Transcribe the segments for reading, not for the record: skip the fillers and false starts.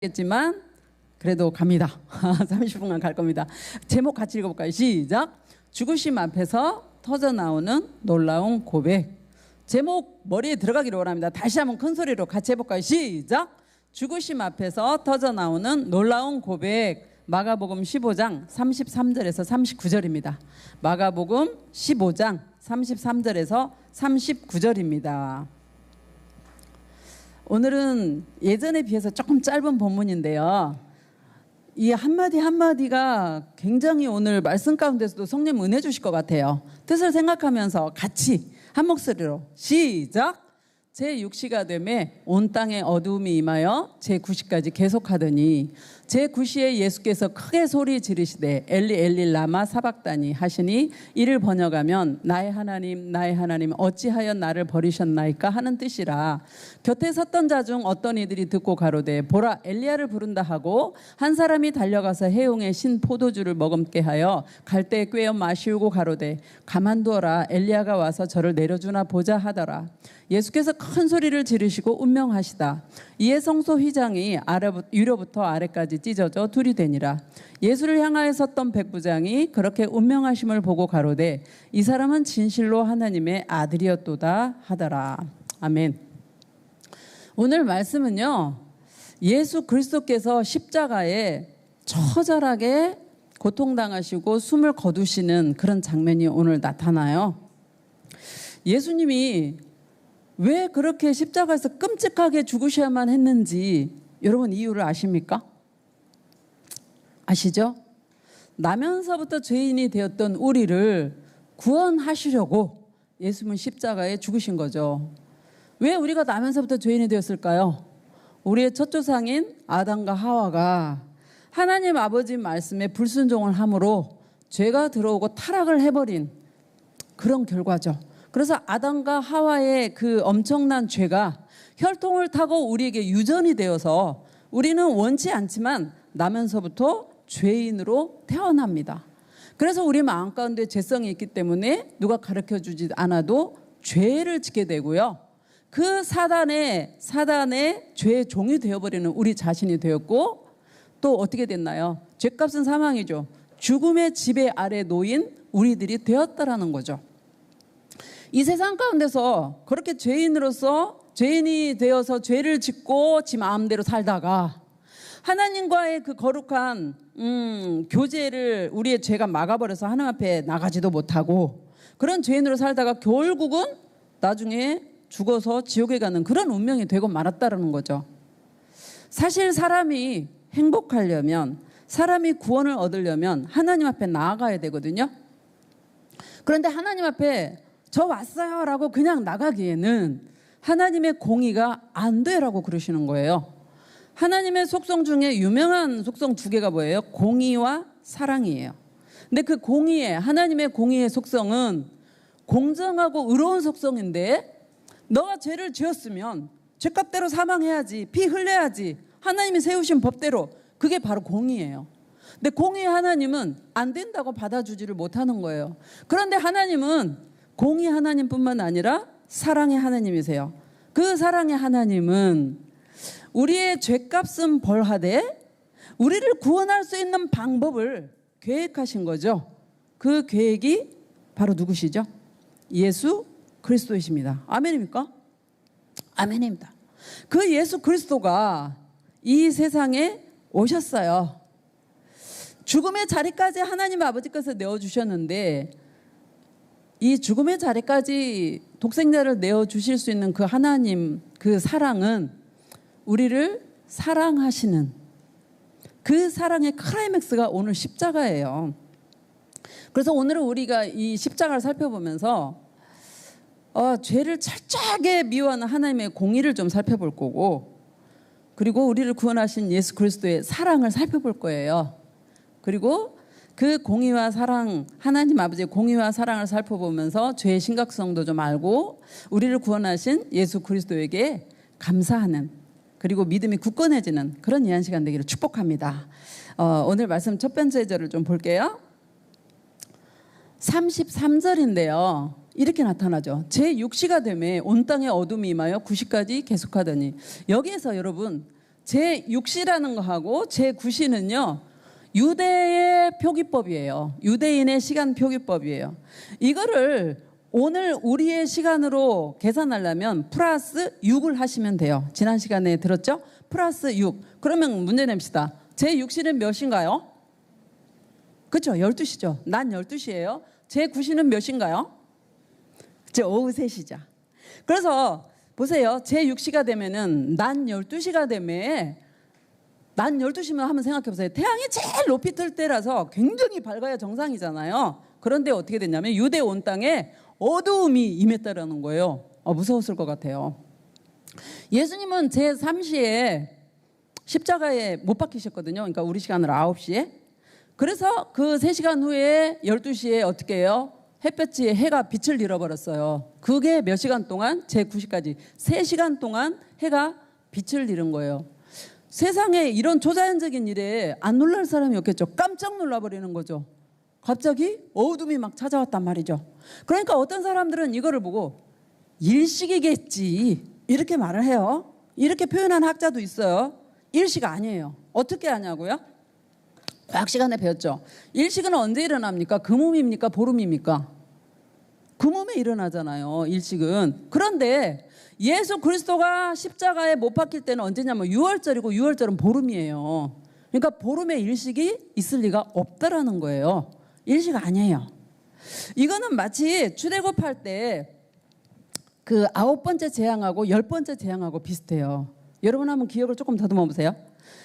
겠지만 그래도 갑니다. 30분간 갈 겁니다. 제목 같이 읽어볼까요? 시작. 죽으심 앞에서 터져나오는 놀라운 고백. 제목 머리에 들어가기를 원합니다. 다시 한번 큰 소리로 같이 해볼까요? 시작. 죽으심 앞에서 터져나오는 놀라운 고백. 마가복음 15장 33절에서 39절입니다. 마가복음 15장 33절에서 39절입니다. 오늘은 예전에 비해서 조금 짧은 본문인데요. 이 한마디 한마디가 굉장히 오늘 말씀 가운데서도 성령 은혜 주실 것 같아요. 뜻을 생각하면서 같이 한 목소리로 시작. 제6시가 되매 온 땅에 어두움이 임하여 제9시까지 계속하더니 제9시에 예수께서 크게 소리 지르시되 엘리 엘리 라마 사박다니 하시니 이를 번역하면 나의 하나님 어찌하여 나를 버리셨나이까 하는 뜻이라. 곁에 섰던 자 중 어떤 이들이 듣고 가로되 보라 엘리야를 부른다 하고 한 사람이 달려가서 해용의 신 포도주를 머금게 하여 갈대에 꿰어 마시우고 가로되 가만두어라 엘리야가 와서 저를 내려주나 보자 하더라. 예수께서 큰 소리를 지르시고 운명하시다. 이에 성소 휘장이 위로부터 아래까지 찢어져 둘이 되니라. 예수를 향하여 섰던 백부장이 그렇게 운명하심을 보고 가로되 이 사람은 진실로 하나님의 아들이었도다 하더라. 아멘. 오늘 말씀은요, 예수 그리스도께서 십자가에 처절하게 고통당하시고 숨을 거두시는 그런 장면이 오늘 나타나요. 예수님이 왜 그렇게 십자가에서 끔찍하게 죽으셔야만 했는지 여러분 이유를 아십니까? 아시죠? 나면서부터 죄인이 되었던 우리를 구원하시려고 예수님은 십자가에 죽으신 거죠. 왜 우리가 나면서부터 죄인이 되었을까요? 우리의 첫 조상인 아담과 하와가 하나님 아버지 말씀에 불순종을 함으로 죄가 들어오고 타락을 해버린 그런 결과죠. 그래서 아담과 하와의 그 엄청난 죄가 혈통을 타고 우리에게 유전이 되어서 우리는 원치 않지만 나면서부터 죄인으로 태어납니다. 그래서 우리 마음 가운데 죄성이 있기 때문에 누가 가르쳐주지 않아도 죄를 짓게 되고요. 그 사단의 죄의 종이 되어버리는 우리 자신이 되었고, 또 어떻게 됐나요? 죄값은 사망이죠. 죽음의 지배 아래 놓인 우리들이 되었다라는 거죠. 이 세상 가운데서 그렇게 죄인이 되어서 죄를 짓고 지 마음대로 살다가 하나님과의 그 거룩한 교제를 우리의 죄가 막아버려서 하나님 앞에 나가지도 못하고 그런 죄인으로 살다가 결국은 나중에 죽어서 지옥에 가는 그런 운명이 되고 말았다는 거죠. 사실 사람이 행복하려면, 사람이 구원을 얻으려면 하나님 앞에 나아가야 되거든요. 그런데 하나님 앞에 저 왔어요 라고 그냥 나가기에는 하나님의 공의가 안 돼라고 그러시는 거예요. 하나님의 속성 중에 유명한 속성 두 개가 뭐예요? 공의와 사랑이에요. 근데 그 하나님의 공의의 속성은 공정하고 의로운 속성인데, 너가 죄를 지었으면 죄값대로 사망해야지, 피 흘려야지, 하나님이 세우신 법대로, 그게 바로 공의예요. 근데 공의의 하나님은 안 된다고 받아주지를 못하는 거예요. 그런데 하나님은 공의 하나님뿐만 아니라 사랑의 하나님이세요. 그 사랑의 하나님은 우리의 죄값은 벌하되 우리를 구원할 수 있는 방법을 계획하신 거죠. 그 계획이 바로 누구시죠? 예수 그리스도이십니다. 아멘입니까? 아멘입니다. 그 예수 그리스도가 이 세상에 오셨어요. 죽음의 자리까지 하나님 아버지께서 내어주셨는데, 이 죽음의 자리까지 독생자를 내어주실 수 있는 그 하나님, 그 사랑은 우리를 사랑하시는 그 사랑의 클라이맥스가 오늘 십자가예요. 그래서 오늘은 우리가 이 십자가를 살펴보면서 죄를 철저하게 미워하는 하나님의 공의를 좀 살펴볼 거고, 그리고 우리를 구원하신 예수 그리스도의 사랑을 살펴볼 거예요. 그리고 그 공의와 사랑, 하나님 아버지의 공의와 사랑을 살펴보면서 죄의 심각성도 좀 알고 우리를 구원하신 예수 그리스도에게 감사하는, 그리고 믿음이 굳건해지는 그런 귀한 시간 되기를 축복합니다. 오늘 말씀 첫 번째 절을 좀 볼게요. 33절인데요. 이렇게 나타나죠. 제6시가 되매 온 땅에 어둠이 임하여 9시까지 계속하더니, 여기에서 여러분 제6시라는 거하고 제9시는요. 유대의 표기법이에요. 유대인의 시간 표기법이에요. 이거를 오늘 우리의 시간으로 계산하려면 플러스 6을 하시면 돼요. 지난 시간에 들었죠? 플러스 6. 그러면 문제 냅시다. 제6시는 몇인가요? 그렇죠? 12시죠. 낮 12시예요. 제9시는 몇인가요? 오후 3시죠. 그래서 보세요. 제6시가 되면은 낮 12시가 되면 낮 12시면 한번 생각해 보세요. 태양이 제일 높이 뜰 때라서 굉장히 밝아야 정상이잖아요. 그런데 어떻게 됐냐면 유대 온 땅에 어두움이 임했다라는 거예요. 무서웠을 것 같아요. 예수님은 제3시에 십자가에 못 박히셨거든요. 그러니까 우리 시간으로 9시에. 그래서 그 3시간 후에 12시에 어떻게 해요? 햇볕이 해가 빛을 잃어버렸어요. 그게 몇 시간 동안? 제9시까지 3시간 동안 해가 빛을 잃은 거예요. 세상에 이런 초자연적인 일에 안 놀랄 사람이 없겠죠. 깜짝 놀라버리는 거죠. 갑자기 어둠이 막 찾아왔단 말이죠. 그러니까 어떤 사람들은 이거를 보고 일식이겠지 이렇게 말을 해요. 이렇게 표현한 학자도 있어요. 일식 아니에요. 어떻게 하냐고요? 과학 시간에 배웠죠. 일식은 언제 일어납니까? 금음입니까? 보름입니까? 금음에 일어나잖아요. 일식은. 그런데 예수 그리스도가 십자가에 못 박힐 때는 언제냐면 6월절이고 6월절은 보름이에요. 그러니까 보름에 일식이 있을 리가 없다라는 거예요. 일식 아니에요. 이거는 마치 출애굽할 때 그 9번째 재앙하고 10번째 재앙하고 비슷해요. 여러분 한번 기억을 조금 더듬어 보세요.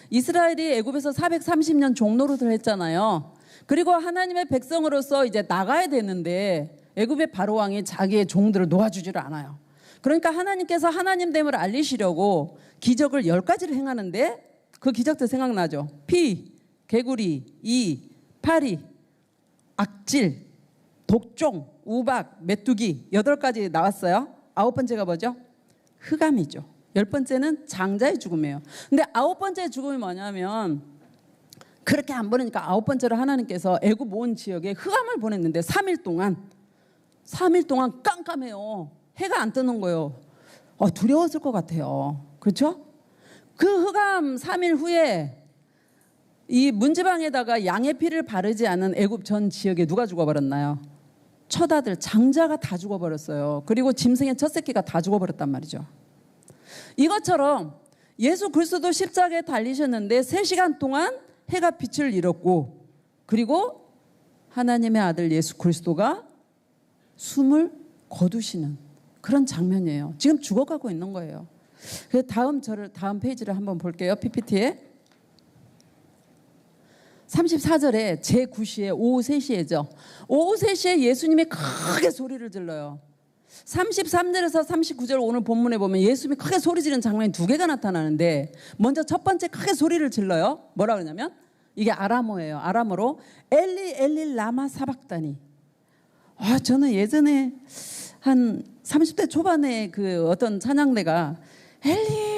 이스라엘이 애굽에서 430년 종노릇을 했잖아요. 그리고 하나님의 백성으로서 이제 나가야 되는데 애굽의 바로 왕이 자기의 종들을 놓아주지를 않아요. 그러니까 하나님께서 하나님됨을 알리시려고 기적을 10가지를 행하는데 그 기적들 생각나죠? 피, 개구리, 이, 파리, 악질, 독종, 우박, 메뚜기 8가지 나왔어요. 9번째가 뭐죠? 흑암이죠. 10번째는 장자의 죽음이에요. 근데 9번째 죽음이 뭐냐면 그렇게 안 보내니까 9번째로 하나님께서 애굽 온 지역에 흑암을 보냈는데 3일 동안 깜깜해요. 해가 안 뜨는 거예요. 두려웠을 것 같아요. 그렇죠? 그 흑암 3일 후에 이 문지방에다가 양의 피를 바르지 않은 애굽 전 지역에 누가 죽어버렸나요? 처다들 장자가 다 죽어버렸어요. 그리고 짐승의 첫 새끼가 다 죽어버렸단 말이죠. 이것처럼 예수 그리스도도 십자가에 달리셨는데 3시간 동안 해가 빛을 잃었고 그리고 하나님의 아들 예수 그리스도가 숨을 거두시는 그런 장면이에요. 지금 죽어가고 있는 거예요. 다음 페이지를 한번 볼게요. PPT에 34절에 제9시에 오후 3시에죠. 오후 3시에 예수님이 크게 소리를 질러요. 33절에서 39절 오늘 본문에 보면 예수님이 크게 소리 지르는 장면이 2개가 나타나는데 먼저 첫 번째 크게 소리를 질러요. 뭐라 그러냐면 이게 아람어예요. 아람어로 엘리 엘리 라마 사박다니. 저는 예전에 한 30대 초반에 그 어떤 찬양대가 엘리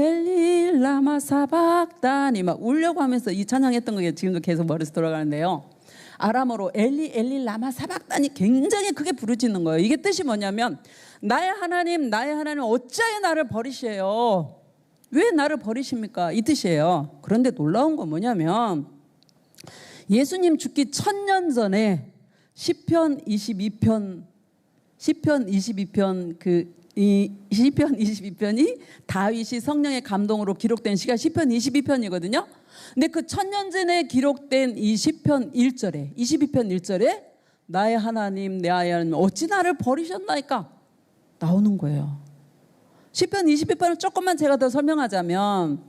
엘리 라마 사박다니 막 울려고 하면서 이 찬양했던 게 지금도 계속 머릿속에 돌아가는데요. 아람어로 엘리 엘리 라마 사박다니 굉장히 크게 부르짖는 거예요. 이게 뜻이 뭐냐면 나의 하나님 어찌하여 나를 버리셔요? 왜 나를 버리십니까? 이 뜻이에요. 그런데 놀라운 건 뭐냐면 예수님 죽기 1000년 전에 시편 22편 이 시편 22편이 다윗이 성령의 감동으로 기록된 시가 시편 22편이거든요. 근데 그 1000년 전에 기록된 이 시편 1절에 22편 1절에 나의 하나님 나의 하나님 어찌 나를 버리셨나이까 나오는 거예요. 시편 22편을 조금만 제가 더 설명하자면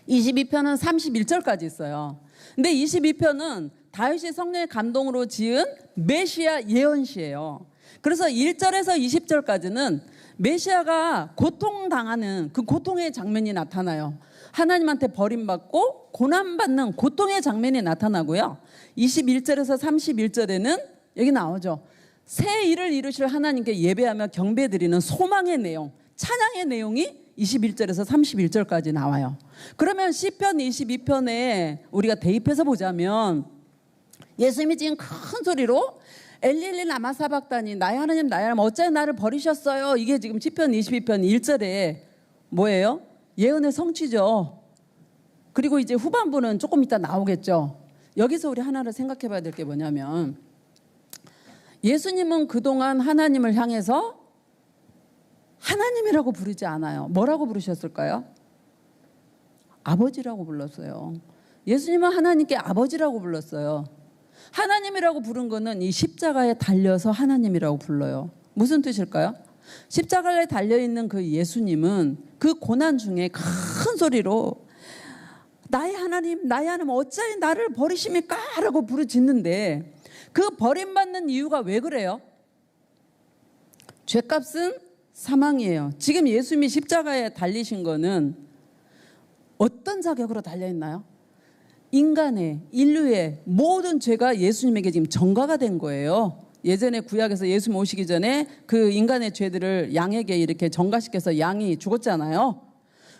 22편은 31절까지 있어요. 근데 22편은 다윗이 성령의 감동으로 지은 메시아 예언시예요. 그래서 1절에서 20절까지는 메시아가 고통당하는 그 고통의 장면이 나타나요. 하나님한테 버림받고 고난받는 고통의 장면이 나타나고요. 21절에서 31절에는 여기 나오죠. 새 일을 이루실 하나님께 예배하며 경배드리는 소망의 내용, 찬양의 내용이 21절에서 31절까지 나와요. 그러면 시편 22편에 우리가 대입해서 보자면 예수님이 지금 큰 소리로 엘리엘리 라마 사박다니 나의 하나님 어찌하여 나를 버리셨어요? 이게 지금 시편 22편 1절에 뭐예요? 예언의 성취죠. 그리고 이제 후반부는 조금 이따 나오겠죠. 여기서 우리 하나를 생각해 봐야 될 게 뭐냐면, 예수님은 그동안 하나님을 향해서 하나님이라고 부르지 않아요. 뭐라고 부르셨을까요? 아버지라고 불렀어요. 예수님은 하나님께 아버지라고 불렀어요. 하나님이라고 부른 거는 이 십자가에 달려서 하나님이라고 불러요. 무슨 뜻일까요? 십자가에 달려있는 그 예수님은 그 고난 중에 큰 소리로 나의 하나님 어찌하여 나를 버리십니까? 라고 부르짖는데, 그 버림받는 이유가 왜 그래요? 죄값은 사망이에요. 지금 예수님이 십자가에 달리신 거는 어떤 자격으로 달려있나요? 인간의, 인류의 모든 죄가 예수님에게 지금 전가가 된 거예요. 예전에 구약에서 예수님 오시기 전에 그 인간의 죄들을 양에게 이렇게 전가시켜서 양이 죽었잖아요.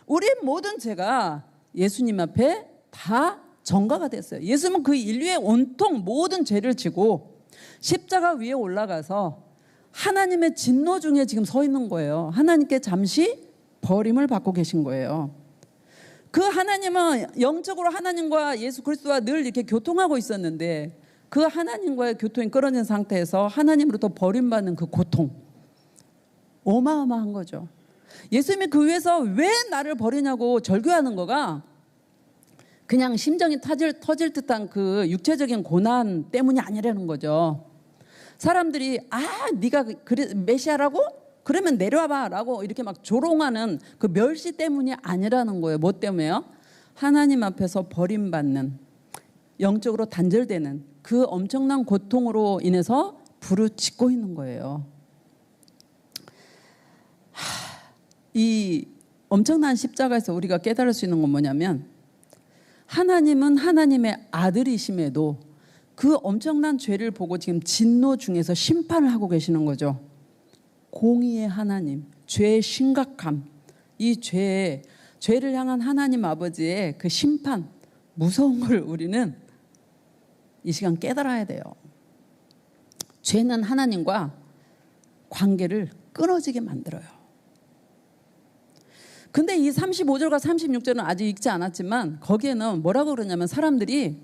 우리 모든 죄가 예수님 앞에 다 전가가 됐어요. 예수님은 그 인류의 온통 모든 죄를 지고 십자가 위에 올라가서 하나님의 진노 중에 지금 서 있는 거예요. 하나님께 잠시 버림을 받고 계신 거예요. 그 하나님은 영적으로 하나님과 예수 그리스도와 늘 이렇게 교통하고 있었는데, 그 하나님과의 교통이 끊어진 상태에서 하나님으로부터 버림받는 그 고통, 어마어마한 거죠. 예수님이 그 위에서 왜 나를 버리냐고 절규하는 거가 그냥 심정이 터질 듯한 그 육체적인 고난 때문이 아니라는 거죠. 사람들이 네가 메시아라고? 그러면 내려와봐 라고 이렇게 막 조롱하는 그 멸시 때문이 아니라는 거예요. 뭐 때문에요? 하나님 앞에서 버림받는, 영적으로 단절되는 그 엄청난 고통으로 인해서 부르짖고 있는 거예요. 이 엄청난 십자가에서 우리가 깨달을 수 있는 건 뭐냐면, 하나님은 하나님의 아들이심에도 그 엄청난 죄를 보고 지금 진노 중에서 심판을 하고 계시는 거죠. 공의의 하나님, 죄의 심각함, 이 죄를 향한 하나님 아버지의 그 심판, 무서운 걸 우리는 이 시간 깨달아야 돼요. 죄는 하나님과 관계를 끊어지게 만들어요. 근데 이 35절과 36절은 아직 읽지 않았지만, 거기에는 뭐라고 그러냐면, 사람들이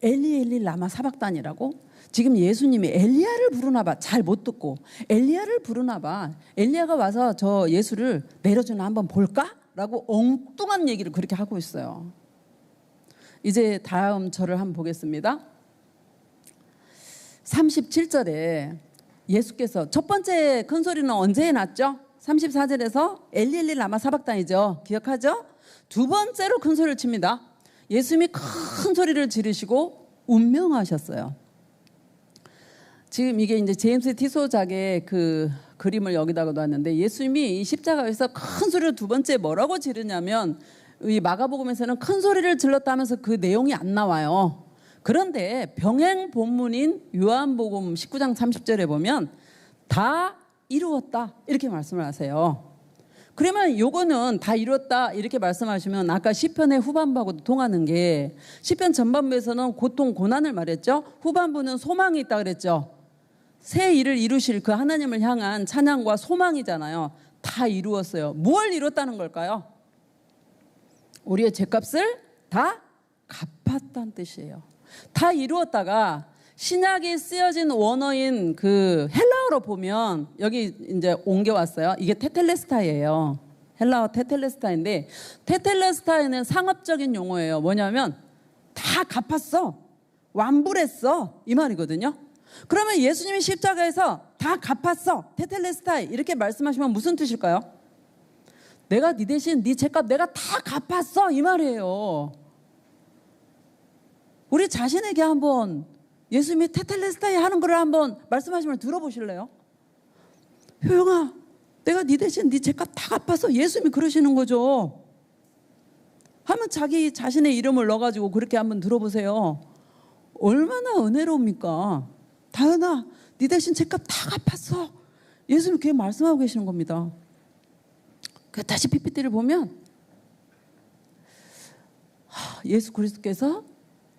엘리 엘리 라마 사박단이라고? 지금 예수님이 엘리야를 부르나 봐. 잘 못 듣고 엘리야를 부르나 봐. 엘리야가 와서 저 예수를 내려주나 한번 볼까? 라고 엉뚱한 얘기를 그렇게 하고 있어요. 이제 다음 절을 한번 보겠습니다. 37절에 예수께서, 첫 번째 큰 소리는 언제 났죠? 34절에서 엘리 엘리 라마 사박단이죠. 기억하죠? 두 번째로 큰 소리를 칩니다. 예수님이 큰 소리를 지르시고 운명하셨어요. 지금 이게 이제 제임스 티소작의 그 그림을 여기다가 놨는데, 예수님이 이 십자가에서 큰 소리를 두 번째 뭐라고 지르냐면, 이 마가복음에서는 큰 소리를 질렀다 하면서 그 내용이 안 나와요. 그런데 병행 본문인 요한복음 19장 30절에 보면 다 이루었다 이렇게 말씀을 하세요. 그러면 요거는 다 이뤘다 이렇게 말씀하시면, 아까 시편의 후반부하고도 통하는 게, 시편 전반부에서는 고통 고난을 말했죠. 후반부는 소망이 있다 그랬죠. 새 일을 이루실 그 하나님을 향한 찬양과 소망이잖아요. 다 이루었어요. 뭘 이뤘다는 걸까요? 우리의 죄값을 다 갚았다는 뜻이에요. 다 이루었다가 신약이 쓰여진 원어인 그 헬라어로 보면, 여기 이제 옮겨왔어요. 이게 테텔레스타이예요. 헬라어 테텔레스타인데, 테텔레스타이는 상업적인 용어예요. 뭐냐면 다 갚았어, 완불했어 이 말이거든요. 그러면 예수님이 십자가에서 다 갚았어, 테텔레스타이 이렇게 말씀하시면 무슨 뜻일까요? 내가 네 대신 네 죄값 내가 다 갚았어 이 말이에요. 우리 자신에게 한번 예수님이 테텔레스타이 하는 걸 한번 말씀하시면 들어보실래요? 효영아, 내가 네 대신 네 죄값 다 갚았어. 예수님이 그러시는 거죠. 하면 자기 자신의 이름을 넣어가지고 그렇게 한번 들어보세요. 얼마나 은혜로웁니까? 다은아, 네 대신 죄값 다 갚았어. 예수님이 그렇게 말씀하고 계시는 겁니다. 다시 PPT를 보면 예수 그리스도께서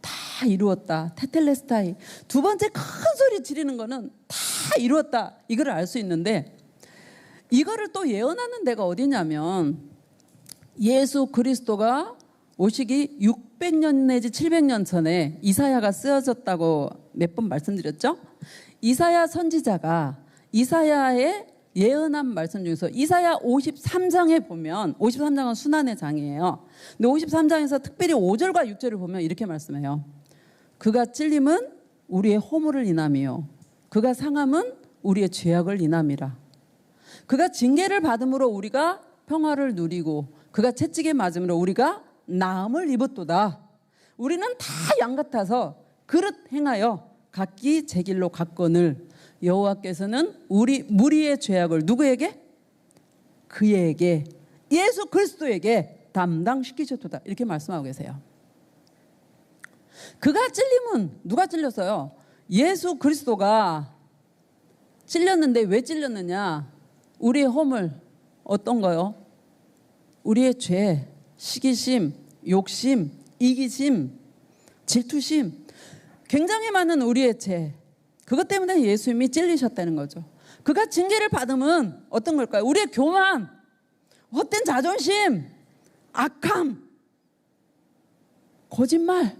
다 이루었다. 테텔레스타이. 두 번째 큰 소리 지르는 거는 다 이루었다. 이걸 알 수 있는데, 이거를 또 예언하는 데가 어디냐면 예수 그리스도가 오시기 600년 내지 700년 전에 이사야가 쓰여졌다고 몇 번 말씀드렸죠? 이사야 선지자가 이사야의 예언한 말씀 중에서 이사야 53장에 보면, 53장은 순환의 장이에요. 근데 53장에서 특별히 5절과 6절을 보면 이렇게 말씀해요. 그가 찔림은 우리의 허물을 인함이요 그가 상함은 우리의 죄악을 인함이라. 그가 징계를 받음으로 우리가 평화를 누리고 그가 채찍에 맞음으로 우리가 나음을 입었도다. 우리는 다 양 같아서 그릇 행하여 각기 제 길로 갔거늘 여호와께서는 우리 무리의 죄악을 누구에게? 그에게, 예수 그리스도에게 담당시키셨도다. 이렇게 말씀하고 계세요. 그가 찔림은 누가 찔렸어요? 예수 그리스도가 찔렸는데 왜 찔렸느냐? 우리의 허물 어떤 거요? 우리의 죄, 시기심, 욕심, 이기심, 질투심, 굉장히 많은 우리의 죄, 그것 때문에 예수님이 찔리셨다는 거죠. 그가 징계를 받으면 어떤 걸까요? 우리의 교만, 헛된 자존심, 악함, 거짓말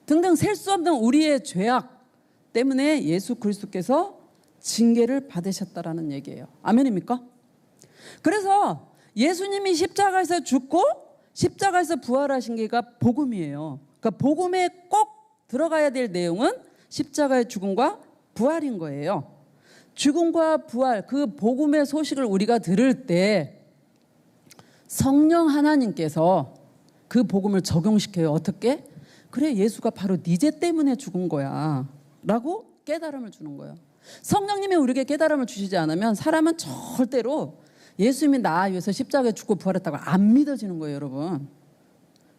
등등 셀 수 없는 우리의 죄악 때문에 예수 그리스도께서 징계를 받으셨다라는 얘기예요. 아멘입니까? 그래서 예수님이 십자가에서 죽고 십자가에서 부활하신 게가 복음이에요. 그러니까 복음에 꼭 들어가야 될 내용은 십자가의 죽음과 부활인 거예요. 죽음과 부활, 그 복음의 소식을 우리가 들을 때 성령 하나님께서 그 복음을 적용시켜요. 어떻게? 그래, 예수가 바로 네 죄 때문에 죽은 거야 라고 깨달음을 주는 거예요. 성령님이 우리에게 깨달음을 주시지 않으면 사람은 절대로 예수님이 나 위해서 십자가에 죽고 부활했다고 안 믿어지는 거예요, 여러분.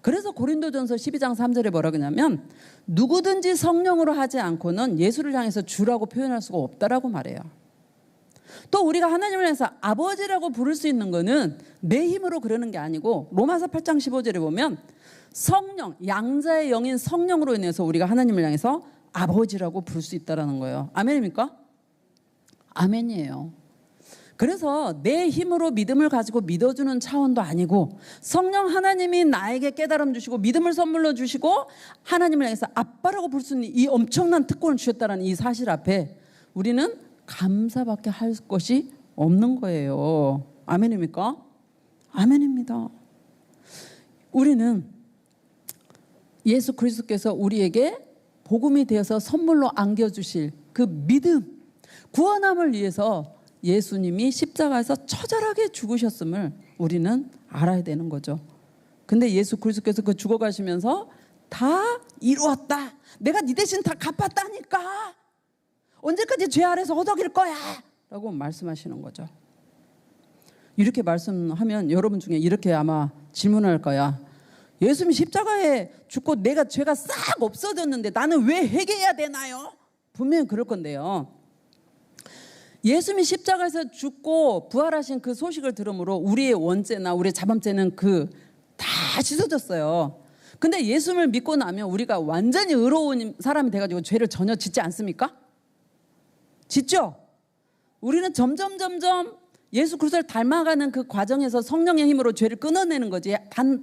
그래서 고린도전서 12장 3절에 뭐라 그러냐면 누구든지 성령으로 하지 않고는 예수를 향해서 주라고 표현할 수가 없다라고 말해요. 또 우리가 하나님을 향해서 아버지라고 부를 수 있는 거는 내 힘으로 그러는 게 아니고 로마서 8장 15절에 보면 성령, 양자의 영인 성령으로 인해서 우리가 하나님을 향해서 아버지라고 부를 수 있다는 거예요. 아멘입니까? 아멘이에요. 그래서 내 힘으로 믿음을 가지고 믿어주는 차원도 아니고 성령 하나님이 나에게 깨달음 주시고 믿음을 선물로 주시고 하나님을 향해서 아빠라고 부를 수 있는 이 엄청난 특권을 주셨다는 이 사실 앞에 우리는 감사밖에 할 것이 없는 거예요. 아멘입니까? 아멘입니다. 우리는 예수 그리스도께서 우리에게 복음이 되어서 선물로 안겨주실 그 믿음, 구원함을 위해서 예수님이 십자가에서 처절하게 죽으셨음을 우리는 알아야 되는 거죠. 근데 예수 그리스도께서 그 죽어가시면서 다 이루었다. 내가 네 대신 다 갚았다니까. 언제까지 죄 아래서 허덕일 거야. 라고 말씀하시는 거죠. 이렇게 말씀하면 여러분 중에 이렇게 아마 질문할 거야. 예수님이 십자가에 죽고 내가 죄가 싹 없어졌는데 나는 왜 회개해야 되나요? 분명히 그럴 건데요. 예수님이 십자가에서 죽고 부활하신 그 소식을 들음으로 우리의 원죄나 우리의 자범죄는 다 씻어졌어요. 근데 예수님을 믿고 나면 우리가 완전히 의로운 사람이 돼가지고 죄를 전혀 짓지 않습니까? 짓죠? 우리는 점점 예수 그리스도를 닮아가는 그 과정에서 성령의 힘으로 죄를 끊어내는 거지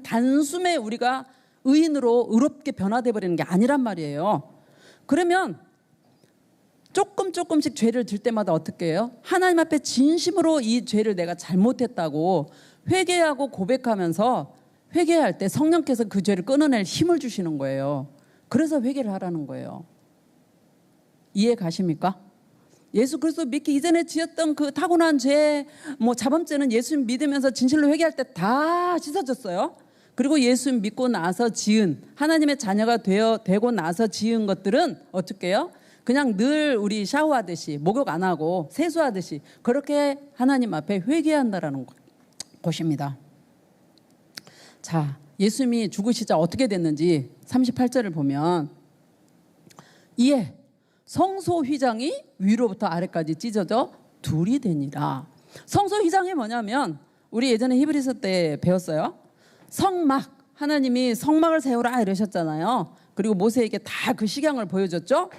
단숨에 우리가 의인으로 의롭게 변화돼 버리는 게 아니란 말이에요. 그러면 조금씩 죄를 질 때마다 어떻게 해요? 하나님 앞에 진심으로 이 죄를 내가 잘못했다고 회개하고 고백하면서 회개할 때 성령께서 그 죄를 끊어낼 힘을 주시는 거예요. 그래서 회개를 하라는 거예요. 이해 가십니까? 예수 그리스도 믿기 이전에 지었던 그 타고난 죄, 자범죄는 예수님 믿으면서 진실로 회개할 때 다 씻어졌어요. 그리고 예수님 믿고 나서 지은, 하나님의 자녀가 되고 나서 지은 것들은 어떻게 해요? 그냥 늘 우리 샤워하듯이 목욕 안 하고 세수하듯이 그렇게 하나님 앞에 회개한다라는 것입니다. 자, 예수님이 죽으시자 어떻게 됐는지 38절을 보면 이에 성소 휘장이 위로부터 아래까지 찢어져 둘이 되니라. 성소 휘장이 뭐냐면 우리 예전에 히브리서 때 배웠어요. 성막, 하나님이 성막을 세우라 이러셨잖아요. 그리고 모세에게 다 그 식양을 보여줬죠.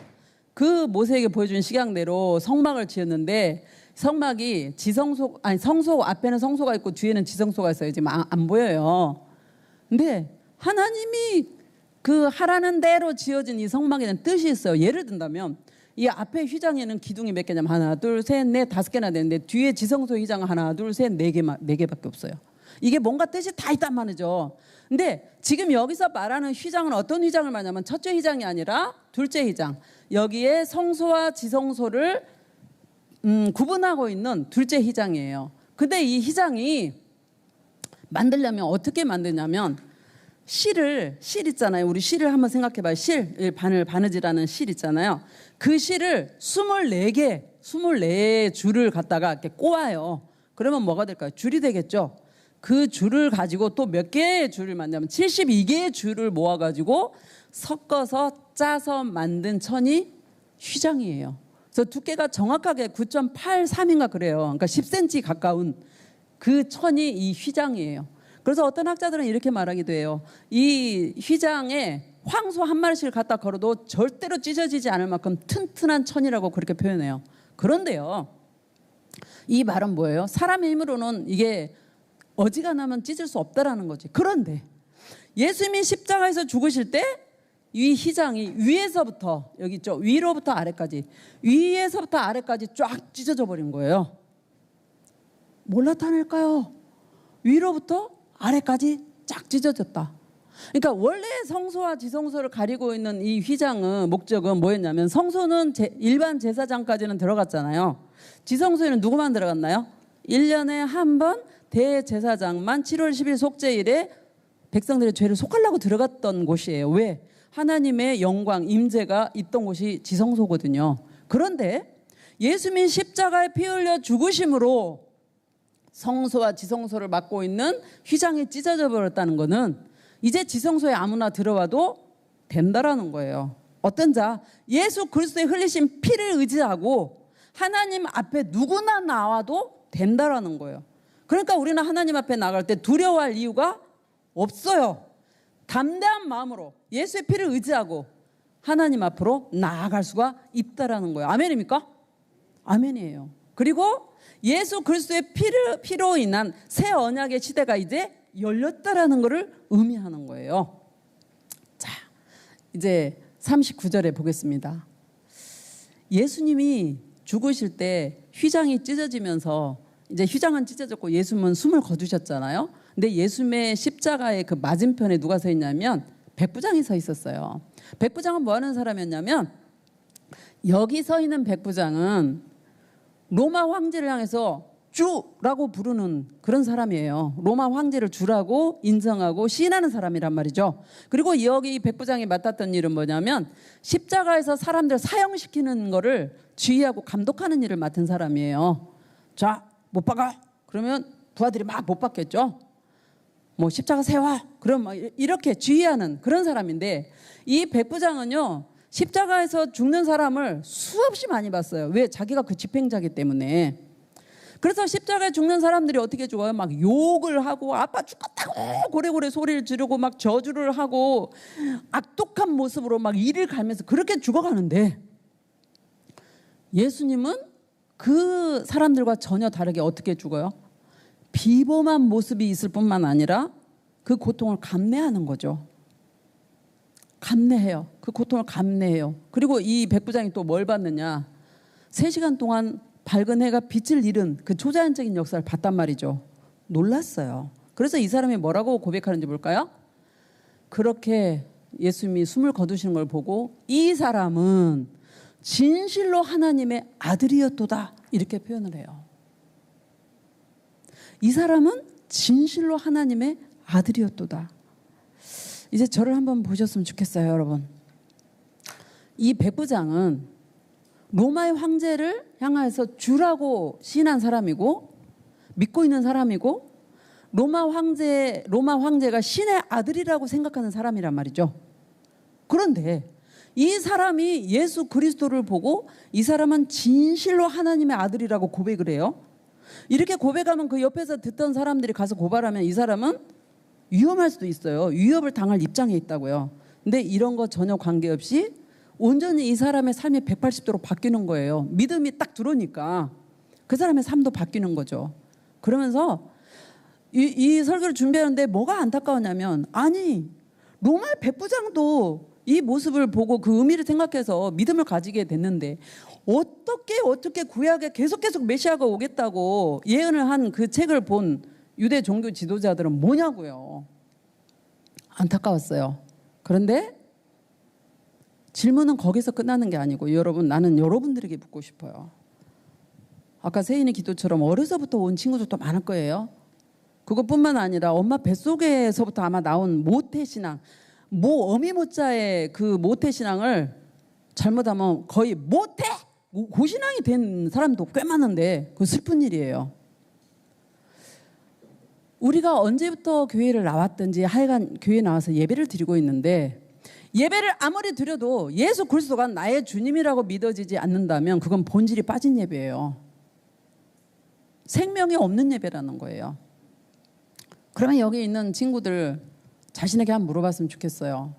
그 모세에게 보여준 식양대로 성막을 지었는데 성막이 성소 앞에는 성소가 있고 뒤에는 지성소가 있어요. 지금 안 보여요. 근데 하나님이 그 하라는 대로 지어진 이 성막에는 뜻이 있어요. 예를 든다면 이 앞에 휘장에는 기둥이 몇 개냐면 하나, 둘, 셋, 넷, 5개나 되는데 뒤에 지성소 휘장은 하나, 둘, 셋, 네 개밖에 없어요. 이게 뭔가 뜻이 다 있단 말이죠. 근데 지금 여기서 말하는 휘장은 어떤 휘장을 말하냐면 첫째 휘장이 아니라 둘째 휘장. 여기에 성소와 지성소를 구분하고 있는 둘째 휘장이에요. 근데 이 휘장이 만들려면 어떻게 만드냐면 실 있잖아요. 우리 실을 한번 생각해봐요. 바느질하는 실 있잖아요. 그 실을 24개 줄을 갖다가 이렇게 꼬아요. 그러면 뭐가 될까요? 줄이 되겠죠. 그 줄을 가지고 또 몇 개의 줄을 만들면 72개의 줄을 모아가지고 섞어서 짜서 만든 천이 휘장이에요. 그래서 두께가 정확하게 9.83인가 그래요. 그러니까 10cm 가까운 그 천이 이 휘장이에요. 그래서 어떤 학자들은 이렇게 말하기도 해요. 이 휘장에 황소 한 마리씩 갖다 걸어도 절대로 찢어지지 않을 만큼 튼튼한 천이라고 그렇게 표현해요. 그런데요, 이 말은 뭐예요? 사람의 힘으로는 이게 어지간하면 찢을 수 없다라는 거지. 그런데 예수님이 십자가에서 죽으실 때 이 휘장이 위에서부터 여기 있죠. 위로부터 아래까지, 위에서부터 아래까지 쫙 찢어져 버린 거예요. 뭘 나타낼까요? 위로부터 아래까지 쫙 찢어졌다. 그러니까 원래 성소와 지성소를 가리고 있는 이 휘장은 목적은 뭐였냐면 성소는 일반 제사장까지는 들어갔잖아요. 지성소에는 누구만 들어갔나요? 1년에 한 번 대제사장만 7월 10일 속죄일에 백성들의 죄를 속하려고 들어갔던 곳이에요. 왜? 하나님의 영광, 임재가 있던 곳이 지성소거든요. 그런데 예수님이 십자가에 피 흘려 죽으심으로 성소와 지성소를 맡고 있는 휘장이 찢어져 버렸다는 것은 이제 지성소에 아무나 들어와도 된다라는 거예요. 어떤 자? 예수 그리스도의 흘리신 피를 의지하고 하나님 앞에 누구나 나와도 된다라는 거예요. 그러니까 우리는 하나님 앞에 나갈 때 두려워할 이유가 없어요. 담대한 마음으로 예수의 피를 의지하고 하나님 앞으로 나아갈 수가 있다라는 거예요. 아멘입니까? 아멘이에요. 그리고 예수 그리스도의 피로 인한 새 언약의 시대가 이제 열렸다라는 것을 의미하는 거예요. 자, 이제 39절에 보겠습니다. 예수님이 죽으실 때 휘장이 찢어지면서 이제 휘장은 찢어졌고 예수님은 숨을 거두셨잖아요. 근데 예수님의 십자가의 그 맞은편에 누가 서 있냐면 백부장이 서 있었어요. 백부장은 뭐 하는 사람이었냐면 여기 서 있는 백부장은 로마 황제를 향해서 주라고 부르는 그런 사람이에요. 로마 황제를 주라고 인정하고 시인하는 사람이란 말이죠. 그리고 여기 백부장이 맡았던 일은 뭐냐면 십자가에서 사람들 사형시키는 거를 지휘하고 감독하는 일을 맡은 사람이에요. 자, 못 박아. 그러면 부하들이 막 못 박겠죠. 뭐 십자가 세워. 그럼 막 이렇게 지휘하는 그런 사람인데 이 백부장은요. 십자가에서 죽는 사람을 수없이 많이 봤어요. 왜? 자기가 그 집행자이기 때문에. 그래서 십자가에 죽는 사람들이 어떻게 죽어요? 막 욕을 하고 아빠 죽었다고 고래고래 소리를 지르고 막 저주를 하고 악독한 모습으로 막 이를 갈면서 그렇게 죽어가는데 예수님은 그 사람들과 전혀 다르게 어떻게 죽어요? 비범한 모습이 있을 뿐만 아니라 그 고통을 감내하는 거죠. 감내해요. 그 고통을 감내해요. 그리고 이 백부장이 또 뭘 봤느냐? 3시간 동안 밝은 해가 빛을 잃은 그 초자연적인 역사를 봤단 말이죠. 놀랐어요. 그래서 이 사람이 뭐라고 고백하는지 볼까요? 그렇게 예수님이 숨을 거두시는 걸 보고 이 사람은 진실로 하나님의 아들이었도다 이렇게 표현을 해요. 이 사람은 진실로 하나님의 아들이었도다. 이제 저를 한번 보셨으면 좋겠어요, 여러분. 이 백부장은 로마의 황제를 향해서 주라고 시인한 사람이고 믿고 있는 사람이고 로마 황제가 신의 아들이라고 생각하는 사람이란 말이죠. 그런데 이 사람이 예수 그리스도를 보고 이 사람은 진실로 하나님의 아들이라고 고백을 해요. 이렇게 고백하면 그 옆에서 듣던 사람들이 가서 고발하면 이 사람은 위험할 수도 있어요. 위협을 당할 입장에 있다고요. 근데 이런 거 전혀 관계없이 온전히 이 사람의 삶이 180도로 바뀌는 거예요. 믿음이 딱 들어오니까 그 사람의 삶도 바뀌는 거죠. 그러면서 이 설교를 준비하는데 뭐가 안타까웠냐면, 아니 로마 백부장도 이 모습을 보고 그 의미를 생각해서 믿음을 가지게 됐는데 어떻게 구약에 계속 메시아가 오겠다고 예언을 한 그 책을 본 유대 종교 지도자들은 뭐냐고요. 안타까웠어요. 그런데 질문은 거기서 끝나는 게 아니고, 여러분, 나는 여러분들에게 묻고 싶어요. 아까 세인의 기도처럼 어려서부터 온 친구들도 많을 거예요. 그것뿐만 아니라 엄마 뱃속에서부터 아마 나온 모태신앙, 어미모자의 그 모태신앙을 잘못하면 거의 고신앙이 된 사람도 꽤 많은데, 그 슬픈 일이에요. 우리가 언제부터 교회를 나왔든지 하여간 교회에 나와서 예배를 드리고 있는데, 예배를 아무리 드려도 예수 그리스도가 나의 주님이라고 믿어지지 않는다면 그건 본질이 빠진 예배예요. 생명이 없는 예배라는 거예요. 그러면 여기 있는 친구들 자신에게 한번 물어봤으면 좋겠어요.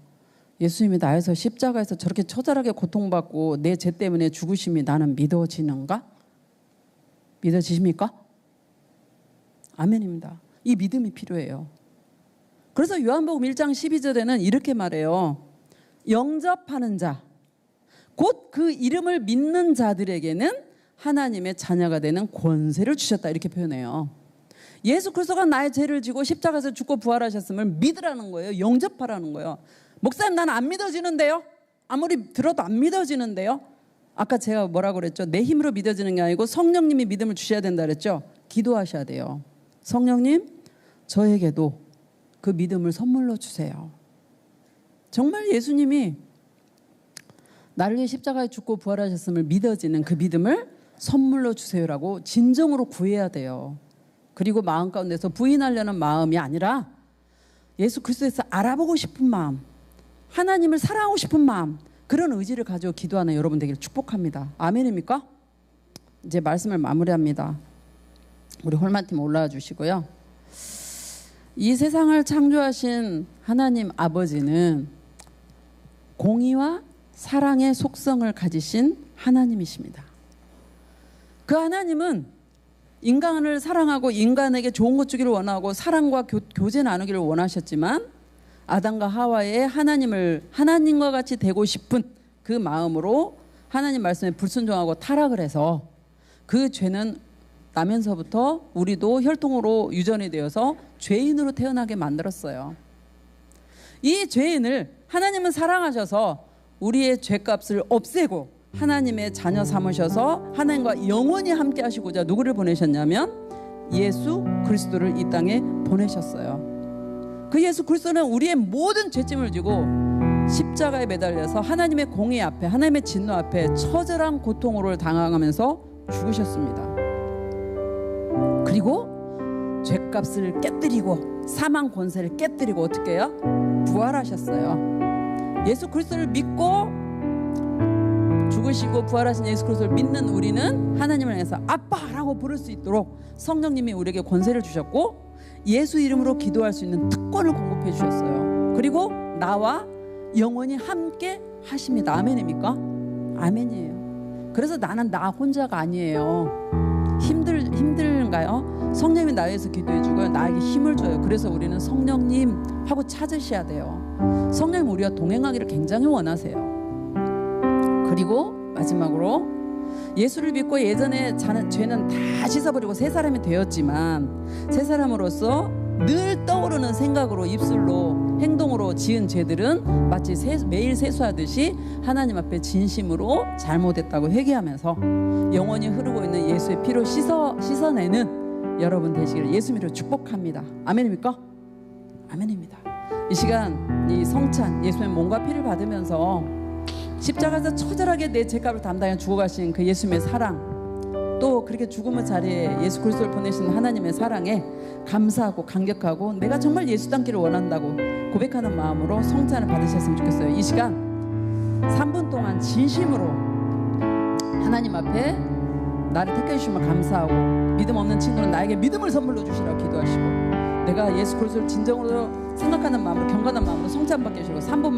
예수님이 나에서 십자가에서 저렇게 처절하게 고통받고 내 죄 때문에 죽으심이 나는 믿어지는가? 믿어지십니까? 아멘입니다. 이 믿음이 필요해요. 그래서 요한복음 1장 12절에는 이렇게 말해요. 영접하는 자, 곧 그 이름을 믿는 자들에게는 하나님의 자녀가 되는 권세를 주셨다, 이렇게 표현해요. 예수 그리스도가 나의 죄를 지고 십자가에서 죽고 부활하셨음을 믿으라는 거예요. 영접하라는 거예요. 목사님, 나는 안 믿어지는데요? 아무리 들어도 안 믿어지는데요? 아까 제가 뭐라고 그랬죠? 내 힘으로 믿어지는 게 아니고 성령님이 믿음을 주셔야 된다 그랬죠? 기도하셔야 돼요. 성령님, 저에게도 그 믿음을 선물로 주세요. 정말 예수님이 나를 위해 십자가에 죽고 부활하셨음을 믿어지는 그 믿음을 선물로 주세요라고 진정으로 구해야 돼요. 그리고 마음 가운데서 부인하려는 마음이 아니라 예수 그리스도에서 알아보고 싶은 마음, 하나님을 사랑하고 싶은 마음, 그런 의지를 가지고 기도하는 여러분 되기를 축복합니다. 아멘입니까? 이제 말씀을 마무리합니다. 우리 홀만팀 올라와 주시고요. 이 세상을 창조하신 하나님 아버지는 공의와 사랑의 속성을 가지신 하나님이십니다. 그 하나님은 인간을 사랑하고 인간에게 좋은 것 주기를 원하고 사랑과 교제 나누기를 원하셨지만, 아담과 하와의 하나님과 같이 되고 싶은 그 마음으로 하나님 말씀에 불순종하고 타락을 해서 그 죄는 나면서부터 우리도 혈통으로 유전이 되어서 죄인으로 태어나게 만들었어요. 이 죄인을 하나님은 사랑하셔서 우리의 죄값을 없애고 하나님의 자녀 삼으셔서 하나님과 영원히 함께 하시고자 누구를 보내셨냐면 예수 그리스도를 이 땅에 보내셨어요. 그 예수 그리스도는 우리의 모든 죄짐을 지고 십자가에 매달려서 하나님의 공의 앞에, 하나님의 진노 앞에 처절한 고통을 당하면서 죽으셨습니다. 그리고 죄값을 깨뜨리고 사망 권세를 깨뜨리고 어떻게 해요? 부활하셨어요. 예수 그리스도를 믿고 죽으시고 부활하신 예수 그리스도를 믿는 우리는 하나님을 향해서 아빠라고 부를 수 있도록 성령님이 우리에게 권세를 주셨고 예수 이름으로 기도할 수 있는 특권을 공급해 주셨어요. 그리고 나와 영원히 함께 하십니다. 아멘입니까? 아멘이에요. 그래서 나는 나 혼자가 아니에요. 힘들까요? 성령님이 나에 위해서 기도해 주고요. 나에게 힘을 줘요. 그래서 우리는 성령님 하고 찾으셔야 돼요. 성령님 우리와 동행하기를 굉장히 원하세요. 그리고 마지막으로 예수를 믿고 예전에 죄는 다 씻어버리고 새 사람이 되었지만 새 사람으로서 늘 떠오르는 생각으로 입술로 행동으로 지은 죄들은 마치 매일 세수하듯이 하나님 앞에 진심으로 잘못했다고 회개하면서 영원히 흐르고 있는 예수의 피로 씻어내는 여러분 되시기를 예수님으로 축복합니다. 아멘입니까? 아멘입니다. 이 시간 이 성찬 예수의 몸과 피를 받으면서 십자가에서 처절하게 내 죄값을 담당해 죽어가신 그 예수님의 사랑, 또 그렇게 죽음의 자리에 예수 그리스도를 보내신 하나님의 사랑에 감사하고 감격하고 내가 정말 예수 닮기를 원한다고 고백하는 마음으로 성찬을 받으셨으면 좋겠어요. 이 시간 3분 동안 진심으로 하나님 앞에 나를 택해 주시면 감사하고 믿음 없는 친구는 나에게 믿음을 선물로 주시라고 기도하시고 내가 예수 그리스도를 진정으로 생각하는 마음으로 경건한 마음으로 성찬 받게 해주시고 3분